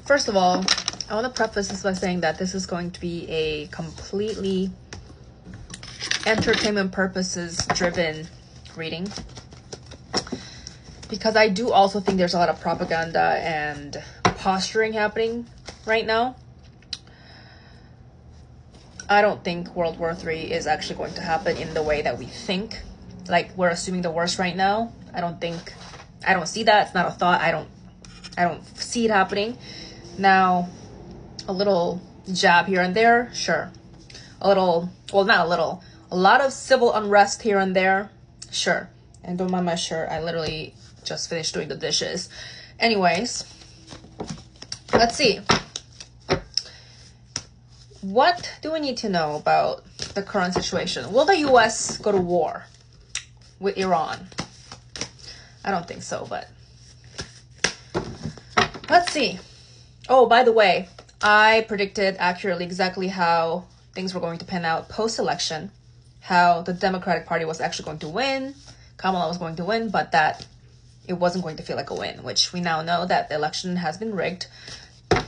First of all, I want to preface this by saying that this is going to be a completely entertainment purposes driven reading, because I do also think there's a lot of propaganda and posturing happening right now. I don't think World War III is actually going to happen in the way that we think. Like, we're assuming the worst right now. I don't see that. It's not a thought. I don't see it happening. Now, a little jab here and there, sure. A lot of civil unrest here and there, sure. And don't mind my shirt. I literally just finished doing the dishes. Anyways, let's see. What do we need to know about the current situation? Will the US go to war with Iran? I don't think so, but let's see. Oh, by the way, I predicted accurately exactly how things were going to pan out post-election, how the Democratic Party was actually going to win, Kamala was going to win, but that it wasn't going to feel like a win, which we now know that the election has been rigged.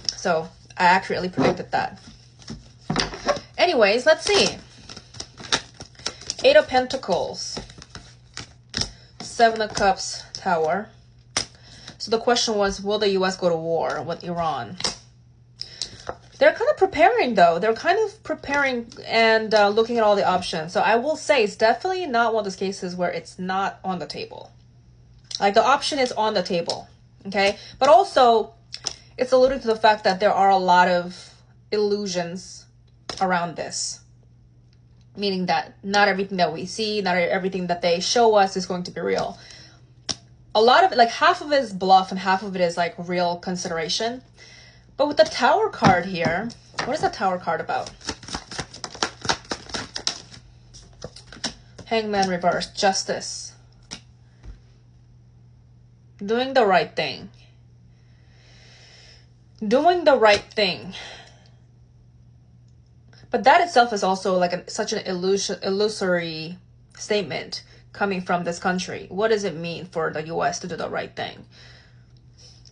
So I accurately predicted that. Anyways, let's see. 8 of Pentacles, 7 of Cups, Tower. So the question was, will the US go to war with Iran? They're kind of preparing, though. They're kind of preparing and looking at all the options. So I will say it's definitely not one of those cases where it's not on the table. Like, the option is on the table, okay? But also, it's alluding to the fact that there are a lot of illusions around this. Meaning that not everything that we see, not everything that they show us is going to be real. A lot of it, like half of it is bluff and half of it is like real consideration. But with the Tower card here, what is the Tower card about? Hangman reversed, Justice. Doing the right thing. Doing the right thing. But that itself is also like such an illusory statement coming from this country. What does it mean for the US to do the right thing?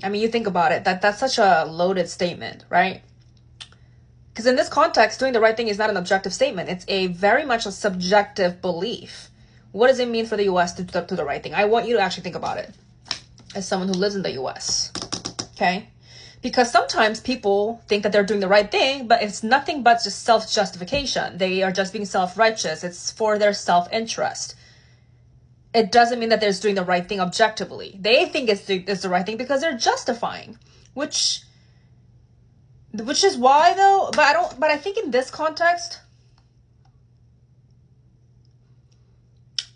I mean, you think about it, that's such a loaded statement, right? Because in this context, doing the right thing is not an objective statement. It's a very much a subjective belief. What does it mean for the US to do the right thing? I want you to actually think about it as someone who lives in the US, okay? Because sometimes people think that they're doing the right thing, but it's nothing but just self-justification. They are just being self-righteous. It's for their self-interest. It doesn't mean that they're doing the right thing objectively. They think it's the right thing because they're justifying, which is why though. But I think in this context,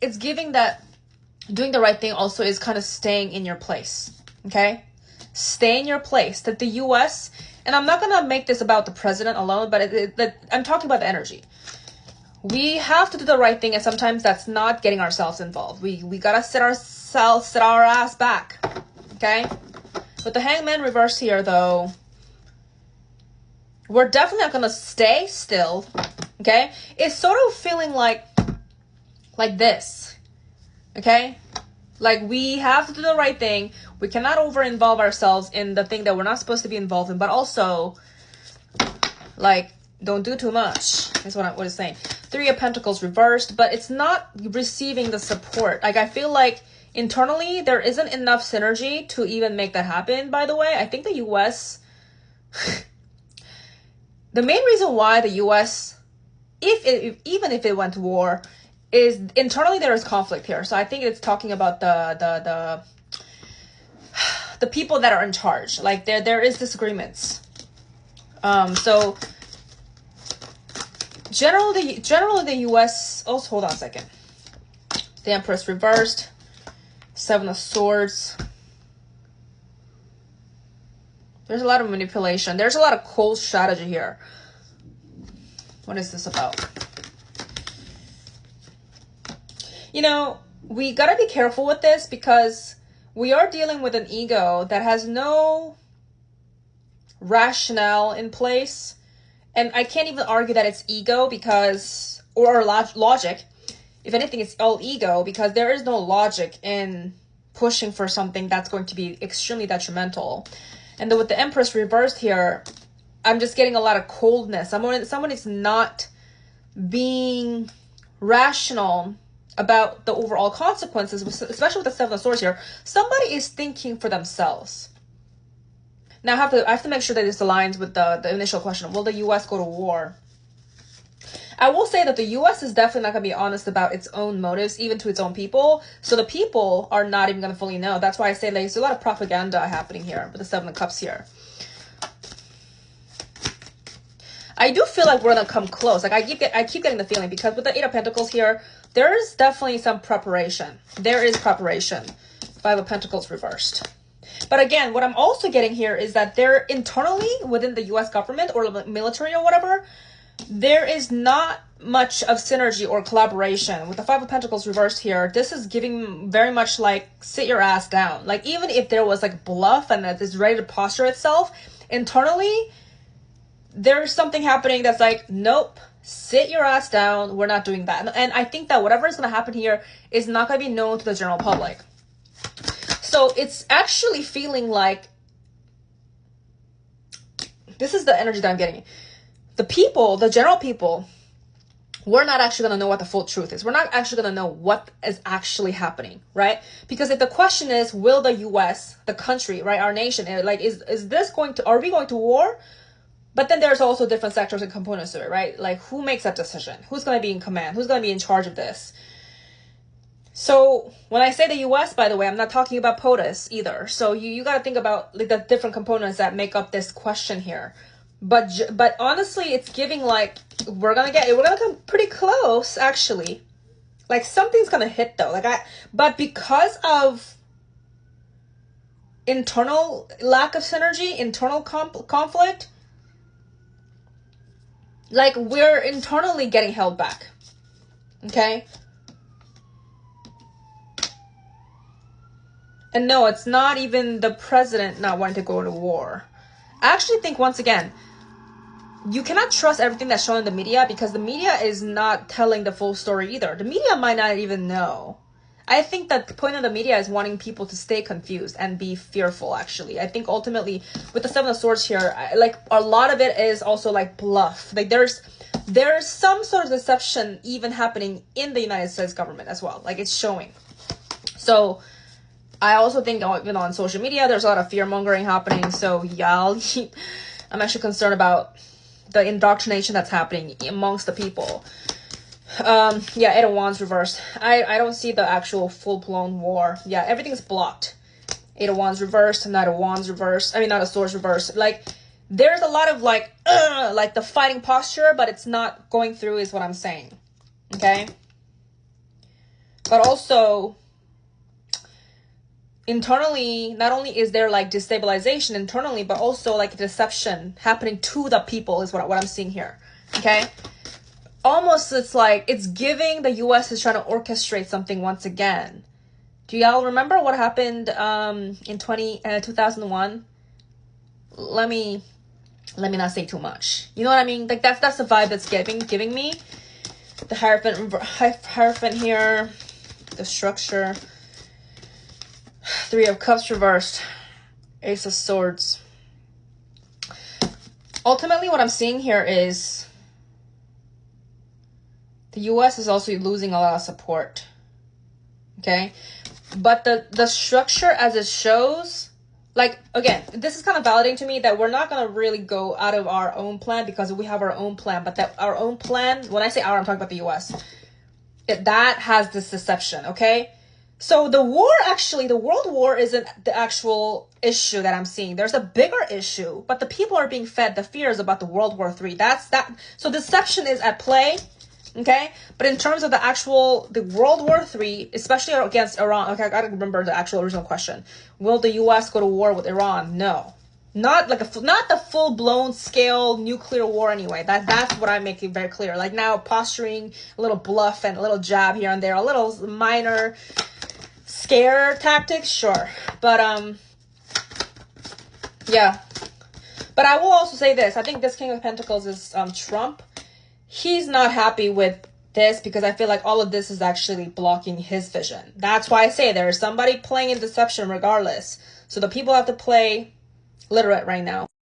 it's giving that doing the right thing also is kind of staying in your place. Okay. Stay in your place. That the US, and I'm not going to make this about the president alone, but I'm talking about the energy. We have to do the right thing, and sometimes that's not getting ourselves involved. We got to sit our ass back, okay? With the Hangman reverse here, though, we're definitely not going to stay still, okay? It's sort of feeling like this, okay? Like, we have to do the right thing. We cannot over-involve ourselves in the thing that we're not supposed to be involved in, but also, like, don't do too much. That's what it's saying. 3 of Pentacles reversed, but it's not receiving the support. Like, I feel like internally there isn't enough synergy to even make that happen, by the way. I think the US... the main reason why the US, even if it went to war, is internally there is conflict here. So I think it's talking about the people that are in charge. Like, there is disagreements. So generally the US, oh, hold on a second. The Empress reversed, 7 of Swords. There's a lot of manipulation. There's a lot of cold strategy here. What is this about? You know, we gotta be careful with this because we are dealing with an ego that has no rationale in place. And I can't even argue that it's ego because, or logic. If anything, it's all ego because there is no logic in pushing for something that's going to be extremely detrimental. And then with the Empress reversed here, I'm just getting a lot of coldness. Someone is not being rational about the overall consequences, especially with the Seven of Swords here. Somebody is thinking for themselves. Now I have to make sure that this aligns with the initial question. Will the US go to war? I will say that the US is definitely not going to be honest about its own motives, even to its own people. So the people are not even going to fully know. That's why I say there's a lot of propaganda happening here with the Seven of Cups here. I do feel like we're going to come close. Like I keep getting the feeling, because with the Eight of Pentacles here, there is definitely some preparation. There is preparation. Five of Pentacles reversed. But again, what I'm also getting here is that they're internally within the US government or military or whatever, there is not much of synergy or collaboration. With the Five of Pentacles reversed here, this is giving very much like sit your ass down. Like even if there was like bluff and that is ready to posture itself, internally, there's something happening that's like, nope, sit your ass down. We're not doing that. And I think that whatever is going to happen here is not going to be known to the general public. So it's actually feeling like, this is the energy that I'm getting. The people, the general people, we're not actually going to know what the full truth is. We're not actually going to know what is actually happening, right? Because if the question is, will the US, the country, right, our nation, like, is this going to, are we going to war? But then there's also different sectors and components to it, right? Like, who makes that decision? Who's going to be in command? Who's going to be in charge of this? So when I say the US, by the way, I'm not talking about POTUS either. So you got to think about like the different components that make up this question here. But honestly, it's giving like we're gonna come pretty close actually. Like something's gonna hit though. But because of internal lack of synergy, internal conflict, like we're internally getting held back. Okay. And no, it's not even the president not wanting to go to war. I actually think once again, you cannot trust everything that's shown in the media, because the media is not telling the full story either. The media might not even know. I think that the point of the media is wanting people to stay confused and be fearful, actually. I think ultimately with the Seven of Swords here, like a lot of it is also like bluff. Like there's some sort of deception even happening in the United States government as well. Like it's showing. So I also think even on social media, there's a lot of fear mongering happening. So yeah, I'm actually concerned about the indoctrination that's happening amongst the people. Yeah, Eight of Wands reversed. I don't see the actual full-blown war. Yeah, everything's blocked. Eight of Wands reversed, Knight of Wands reversed. I mean, Knight of Swords reversed. Like, there's a lot of like the fighting posture, but it's not going through is what I'm saying. Okay? But also, internally, not only is there like destabilization internally, but also like deception happening to the people is what I'm seeing here. Okay? Almost it's like it's giving the US is trying to orchestrate something once again. Do y'all remember what happened in 2001? Let me not say too much. You know what I mean? Like that's the vibe that's giving me. The Hierophant here, the structure. Three of Cups reversed. Ace of Swords. Ultimately, what I'm seeing here is the US is also losing a lot of support. Okay? But the structure as it shows, like, again, this is kind of validating to me that we're not going to really go out of our own plan because we have our own plan. But that our own plan, when I say our, I'm talking about the US. That has this deception, okay? So the war, actually, the world war isn't the actual issue that I'm seeing. There's a bigger issue, but the people are being fed the fears about the World War III. That's that. So deception is at play, okay? But in terms of the World War III, especially against Iran, okay, I gotta remember the actual original question. Will the U.S. go to war with Iran? No. Not the full-blown scale nuclear war anyway. That's what I'm making very clear. Like now posturing, a little bluff and a little jab here and there, a little minor scare tactics, sure. But yeah. But I will also say this. I think this King of Pentacles is Trump. He's not happy with this because I feel like all of this is actually blocking his vision. That's why I say there is somebody playing in deception regardless. So the people have to play literate right now.